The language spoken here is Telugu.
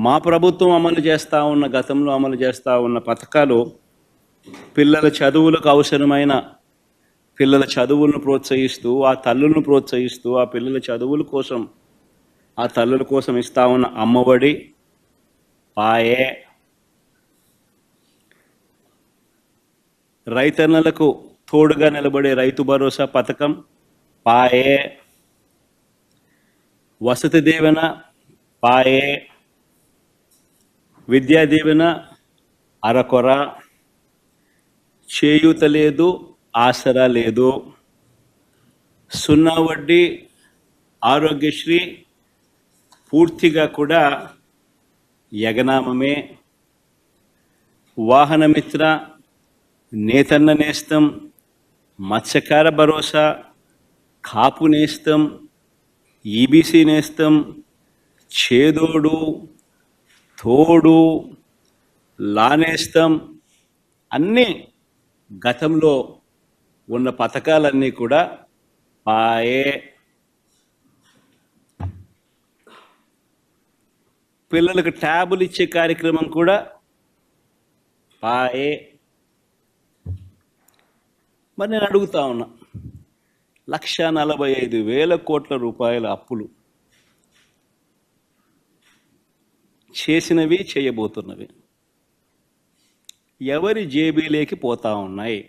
మా ప్రభుత్వం అమలు చేస్తూ ఉన్న గతంలో అమలు చేస్తూ ఉన్న పథకాలు పిల్లల చదువులకు అవసరమైన పిల్లల చదువులను ప్రోత్సహిస్తూ ఆ తల్లులను ప్రోత్సహిస్తూ ఆ పిల్లల చదువుల కోసం ఆ తల్లుల కోసం ఇస్తూ ఉన్న అమ్మఒడి, పాయే, రైతన్నలకు తోడుగా నిలబడే రైతు భరోసా పథకం, పాయే, వసతి దీవెన, పాయే, విద్యా దీవెన అరకొర, చేయూత లేదు, ఆసరా లేదు, సున్నా వడ్డీ, ఆరోగ్యశ్రీ పూర్తిగా కూడా యగనామమే, వాహనమిత్ర, నేతన్న నేస్తం, మత్స్యకార భరోసా, కాపు నేస్తం, ఈబీసీ నేస్తం, చేదోడు, తోడు, లానేస్తం అన్నీ గతంలో ఉన్న పథకాలన్నీ కూడా పాయే. పిల్లలకు ట్యాబులు ఇచ్చే కార్యక్రమం కూడా పాయే. మరి నేను అడుగుతా ఉన్నా, 1,45,000 కోట్ల రూపాయల అప్పులు చేసినవి చేయబోతున్నవి ఎవరి జేబీలోకి పోతా ఉన్నాయి?